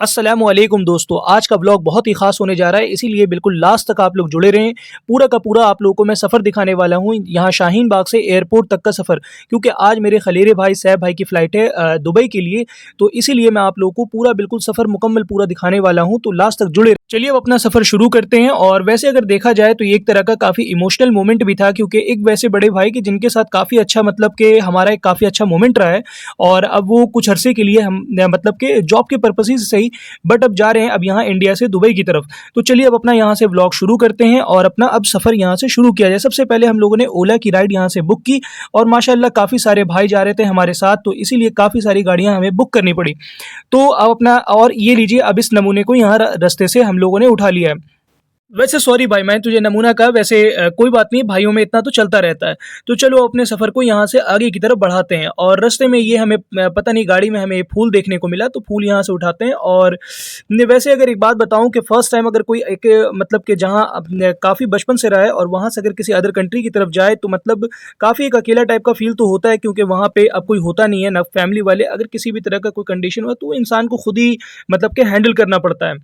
अस्सलामुअलैकुम दोस्तों, आज का व्लॉग बहुत ही ख़ास होने जा रहा है, इसीलिए बिल्कुल लास्ट तक आप लोग जुड़े रहें। पूरा का पूरा आप लोगों को मैं सफ़र दिखाने वाला हूँ, यहाँ शाहीन बाग से एयरपोर्ट तक का सफ़र। क्योंकि आज मेरे खलीरे भाई, सैफ भाई की फ़्लाइट है दुबई के लिए, तो इसीलिए मैं आप लोगों को पूरा बिल्कुल सफ़र मुकम्मल पूरा दिखाने वाला हूँ, तो लास्ट तक जुड़े रहें। चलिए अब अपना सफ़र शुरू करते हैं। और वैसे अगर देखा जाए तो ये एक तरह का काफ़ी इमोशनल मोमेंट भी था, क्योंकि एक वैसे बड़े भाई कि जिनके साथ काफ़ी अच्छा मतलब कि हमारा एक काफ़ी अच्छा मोमेंट रहा है, और अब वो कुछ अरसे के लिए हम मतलब कि जॉब के पर्पज़ ही से सही, बट अब जा रहे हैं अब यहाँ इंडिया से दुबई की तरफ। तो चलिए अब अपना यहाँ से व्लॉग शुरू करते हैं और अपना अब सफ़र यहाँ से शुरू किया जाए। सबसे पहले हम लोगों ने ओला की राइड यहाँ से बुक की, और माशाल्लाह काफ़ी सारे भाई जा रहे थे हमारे साथ, तो इसीलिए काफ़ी सारी गाड़ियाँ हमें बुक करनी पड़ी। तो अब अपना और ये लीजिए, अब इस नमूने को यहाँ रास्ते से हम लोगों ने उठा लिया है। वैसे सॉरी भाई, मैंने तुझे नमूना कहा, वैसे कोई बात नहीं, भाइयों में इतना तो चलता रहता है। तो चलो अपने सफ़र को यहाँ से आगे की तरफ बढ़ाते हैं। और रास्ते में ये हमें पता नहीं गाड़ी में हमें फूल देखने को मिला, तो फूल यहाँ से उठाते हैं। और वैसे अगर एक बात बताऊँ कि फ़र्स्ट टाइम अगर कोई एक मतलब कि जहाँ काफ़ी बचपन से रहा है और वहाँ से अगर किसी अदर कंट्री की तरफ जाए, तो मतलब काफ़ी एक अकेला टाइप का फ़ील तो होता है, क्योंकि वहाँ पे अब कोई होता नहीं है, ना फैमिली वाले। अगर किसी भी तरह का कोई कंडीशन हुआ, तो इंसान को खुद ही मतलब कि हैंडल करना पड़ता है।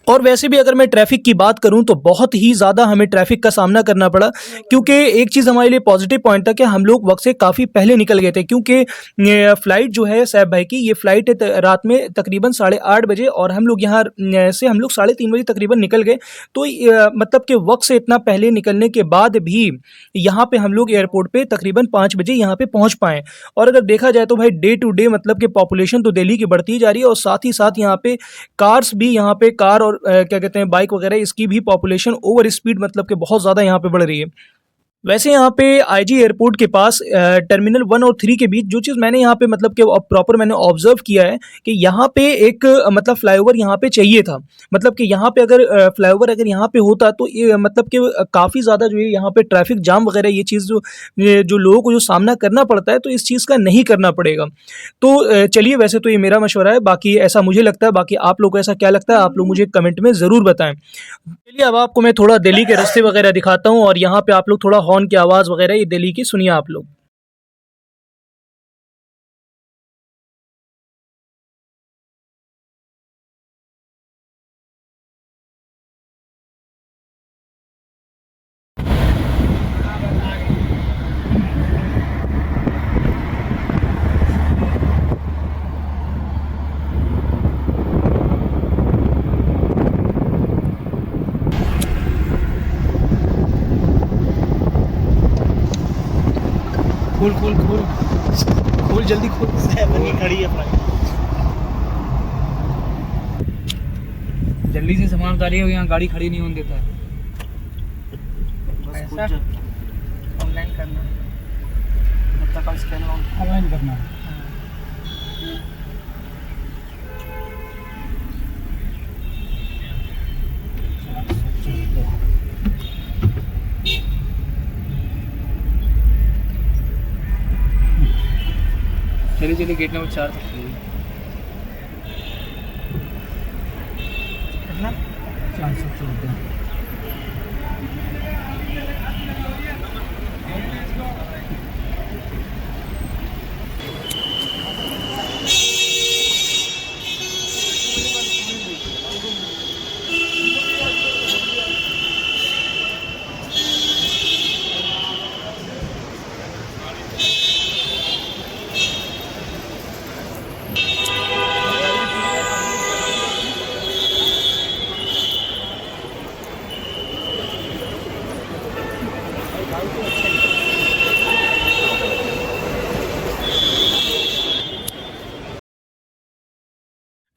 और वैसे भी अगर मैं ट्रैफ़िक की बात करूँ, तो बहुत ही ज़्यादा हमें ट्रैफ़िक का सामना करना पड़ा, क्योंकि एक चीज़ हमारे लिए पॉज़िटिव पॉइंट था कि हम लोग वक़्त से काफ़ी पहले निकल गए थे, क्योंकि ये फ़्लाइट जो है सैफ भाई की, ये फ़्लाइट है त रात में तकरीबन 8:30 बजे, और हम लोग यहाँ से हम लोग 3:30 बजे तकरीबन निकल गए। तो मतलब कि वक़्त से इतना पहले निकलने के बाद भी यहाँ पे हम लोग एयरपोर्ट पे तकरीबन 5 बजे यहाँ पे पहुँच पाए। और अगर देखा जाए तो भाई डे टू डे मतलब कि पॉपुलेशन तो दिल्ली की बढ़ती ही जा रही है, और साथ ही साथ यहाँ पे कार्स भी, यहाँ पे कार और क्या कहते हैं, बाइक वगैरह, इसकी भी पॉपुलेशन ओवर स्पीड मतलब कि बहुत ज़्यादा यहाँ पे बढ़ रही है। वैसे यहाँ पे आईजी एयरपोर्ट के पास टर्मिनल 1 और 3 के बीच जो चीज़ मैंने यहाँ पे मतलब कि प्रॉपर मैंने ऑब्ज़र्व किया है कि यहाँ पे एक मतलब फ्लाईओवर यहाँ पे चाहिए था। मतलब कि यहाँ पे अगर फ्लाईओवर अगर यहाँ पे होता, तो ये मतलब कि काफ़ी ज़्यादा जो है यहाँ पे ट्रैफ़िक जाम वगैरह, ये चीज़ जो ये जो लोगों को जो सामना करना पड़ता है, तो इस चीज़ का नहीं करना पड़ेगा। तो चलिए, वैसे तो ये मेरा मशवरा है, बाकी ऐसा मुझे लगता है, बाकी आप लोगों को ऐसा क्या लगता है, आप लोग मुझे कमेंट में ज़रूर बताएँ। चलिए अब आपको मैं थोड़ा दिल्ली के रास्ते वगैरह दिखाता हूँ, और यहाँ पे आप लोग थोड़ा हॉर्न की आवाज़ वगैरह ये दिल्ली की सुनिए आप लोग। खोल खोल खोल खोल, जल्दी खोल। बनी खड़ी है फ्लाइट। जल्दी से सामान उतारिए, यहाँ गाड़ी खड़ी नहीं होने देता है। बस ऐसा? ऑनलाइन करना है, जब तक स्कैन ऑनलाइन करना है। चलिए चलिए, गेट नंबर 4 तक चलिए। कितना 4 तक चलते हैं।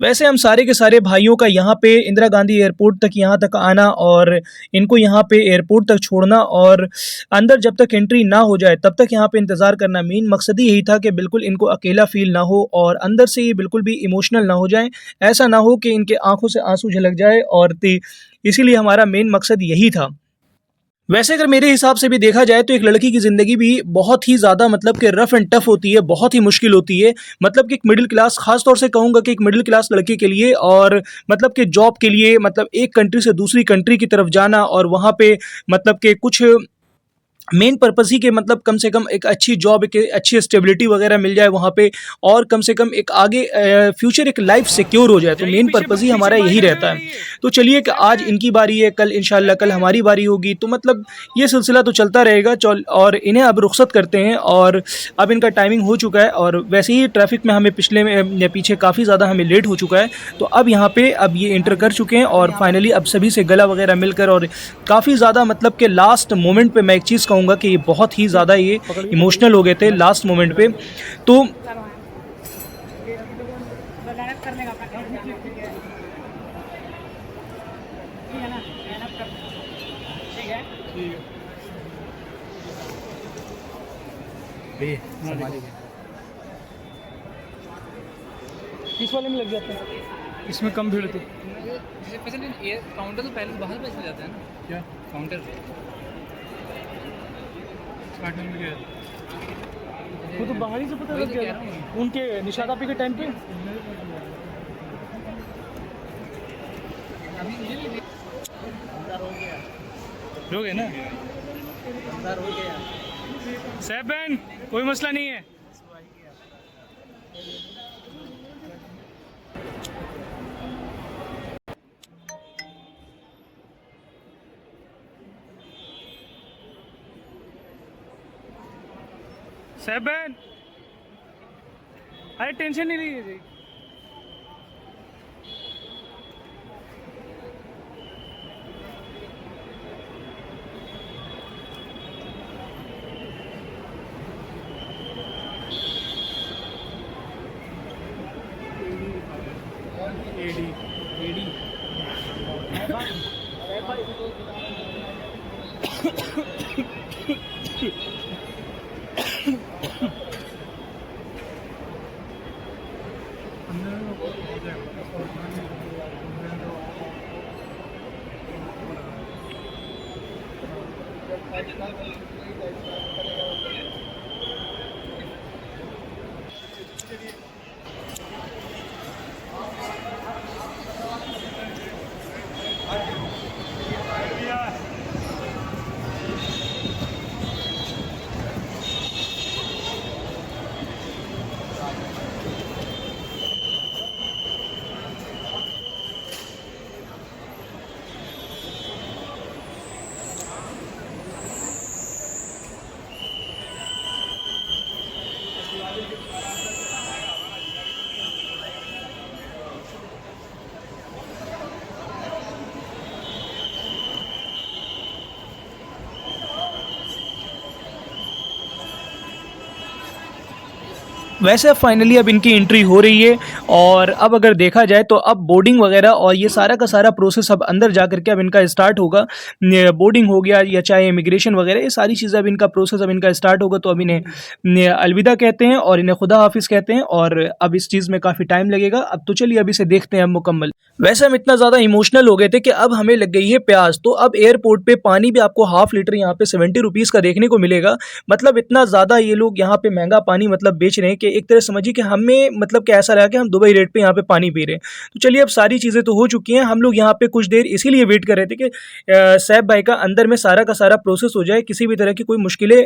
वैसे हम सारे के सारे भाइयों का यहाँ पे इंदिरा गांधी एयरपोर्ट तक यहाँ तक आना, और इनको यहाँ पे एयरपोर्ट तक छोड़ना, और अंदर जब तक एंट्री ना हो जाए तब तक यहाँ पे इंतज़ार करना, मेन मकसद ही यही था कि बिल्कुल इनको अकेला फ़ील ना हो, और अंदर से ये बिल्कुल भी इमोशनल ना हो जाए। ऐसा ना हो कि इनके आँखों से आंसू झलक जाए, और इसीलिए हमारा मेन मकसद यही था। वैसे अगर मेरे हिसाब से भी देखा जाए, तो एक लड़की की ज़िंदगी भी बहुत ही ज़्यादा मतलब कि रफ़ एंड टफ़ होती है, बहुत ही मुश्किल होती है। मतलब कि एक मिडिल क्लास, ख़ास तौर से कहूँगा कि एक मिडिल क्लास लड़की के लिए, और मतलब कि जॉब के लिए, मतलब एक कंट्री से दूसरी कंट्री की तरफ जाना, और वहाँ पे मतलब कि कुछ मेन पर्पस ही कि मतलब कम से कम एक अच्छी जॉब, एक अच्छी स्टेबिलिटी वगैरह मिल जाए वहाँ पे, और कम से कम एक आगे फ्यूचर एक लाइफ सिक्योर हो जाए। तो मेन पर्पस ही हमारा यही रहता है। तो चलिए कि आज इनकी बारी है, कल इंशाल्लाह कल हमारी बारी होगी, तो मतलब ये सिलसिला तो चलता रहेगा। और इन्हें अब रुख्सत करते हैं, और अब इनका टाइमिंग हो चुका है, और वैसे ही ट्रैफिक में हमें पीछे काफ़ी ज़्यादा हमें लेट हो चुका है। तो अब यहाँ पे अब ये इंटर कर चुके हैं, और फाइनली अब सभी से गला वगैरह मिलकर, और काफ़ी ज़्यादा मतलब कि लास्ट मोमेंट पे मैं एक चीज़ कहूँगा कि ये बहुत ही ज़्यादा ये इमोशनल हो गए थे लास्ट मोमेंट पे। तो इस वाले में लग जाता है, इसमें कम भीड़ थी। जैसे पैसे काउंटर तो पहले बाहर पैसे जाता है ना, क्या काउंटर स्टार्टिंग में गया वो तो बाहर ही से पता वही लग तो कह गया रहा हूँ। उनके निशाद आपी के टाइम पे। अभी ये भी हो गए ना सेवन, कोई मसला नहीं है। सेवन, अरे टेंशन नहीं रही है। एडी एडी वैसे फाइनली अब इनकी एंट्री हो रही है, और अब अगर देखा जाए तो अब बोर्डिंग वगैरह और ये सारा का सारा प्रोसेस अब अंदर जा करके अब इनका स्टार्ट होगा। बोर्डिंग हो गया या चाहे इमिग्रेशन वगैरह, ये सारी चीज़ें अब इनका प्रोसेस अब इनका स्टार्ट होगा। तो अब इन्हें अलविदा कहते हैं और इन्हें खुदा हाफिज़ कहते हैं, और अब इस चीज़ में काफ़ी टाइम लगेगा। अब तो चलिए अब इसे देखते हैं अब मुकम्मल। वैसे हम इतना ज़्यादा इमोशनल हो गए थे कि अब हमें लग गई है प्यास। तो अब एयरपोर्ट पे पानी भी आपको हाफ लीटर यहाँ पे 70 रुपीज़ का देखने को मिलेगा। मतलब इतना ज़्यादा ये लोग यहाँ पे महंगा पानी मतलब बेच रहे हैं कि एक तरह समझिए कि हमें मतलब कि ऐसा रहा कि हम दुबई रेट पे यहाँ पे पानी पी रहे हैं। तो चलिए अब सारी चीज़ें तो हो चुकी हैं। हम लोग यहाँ पे कुछ देर इसीलिए वेट कर रहे थे कि सैफ भाई का अंदर में सारा का सारा प्रोसेस हो जाए, किसी भी तरह की कोई मुश्किलें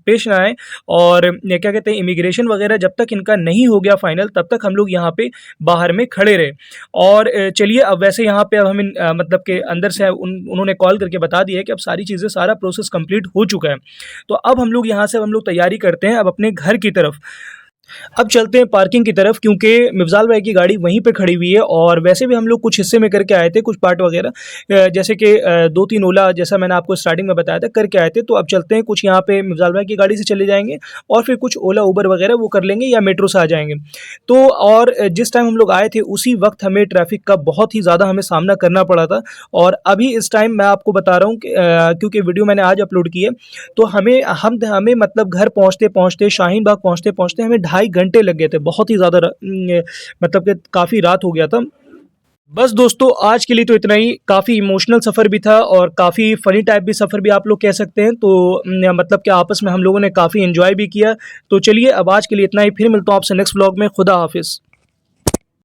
पेश ना आए, और क्या कहते हैं इमिग्रेशन वगैरह जब तक इनका नहीं हो गया फाइनल तब तक हम लोग यहाँ पे बाहर में खड़े रहे। और चलिए अब वैसे यहाँ पे अब हम मतलब के अंदर से उन्होंने कॉल करके बता दिया है कि अब सारी चीज़ें सारा प्रोसेस कंप्लीट हो चुका है। तो अब हम लोग यहाँ से हम लोग तैयारी करते हैं अब अपने घर की तरफ। अब चलते हैं पार्किंग की तरफ, क्योंकि मिफ्ज़ाल भाई की गाड़ी वहीं पे खड़ी हुई है, और वैसे भी हम लोग कुछ हिस्से में करके आए थे कुछ पार्ट वगैरह, जैसे कि 2-3 ओला जैसा मैंने आपको स्टार्टिंग में बताया था करके आए थे। तो अब चलते हैं कुछ यहाँ पे मिफ्ज़ाल भाई की गाड़ी से चले जाएंगे, और फिर कुछ ओला उबर वगैरह वो कर लेंगे या मेट्रो से आ जाएंगे। तो और जिस टाइम हम लोग आए थे उसी वक्त हमें ट्रैफिक का बहुत ही ज़्यादा हमें सामना करना पड़ा था। और अभी इस टाइम मैं आपको बता रहा हूँ कि क्योंकि वीडियो मैंने आज अपलोड की है, तो हमें मतलब घर पहुँचते पहुँचते शाहीन बाग पहुँचते पहुँचते हमें 2.5 घंटे लग गए थे। बहुत ही ज़्यादा मतलब कि काफ़ी रात हो गया था। बस दोस्तों आज के लिए तो इतना ही। काफ़ी इमोशनल सफ़र भी था और काफ़ी फ़नी टाइप भी सफ़र भी आप लोग कह सकते हैं। तो मतलब कि आपस में हम लोगों ने काफ़ी एंजॉय भी किया। तो चलिए अब आज के लिए इतना ही, फिर मिलता हूँ आपसे नेक्स्ट व्लॉग में। खुदा हाफिज़।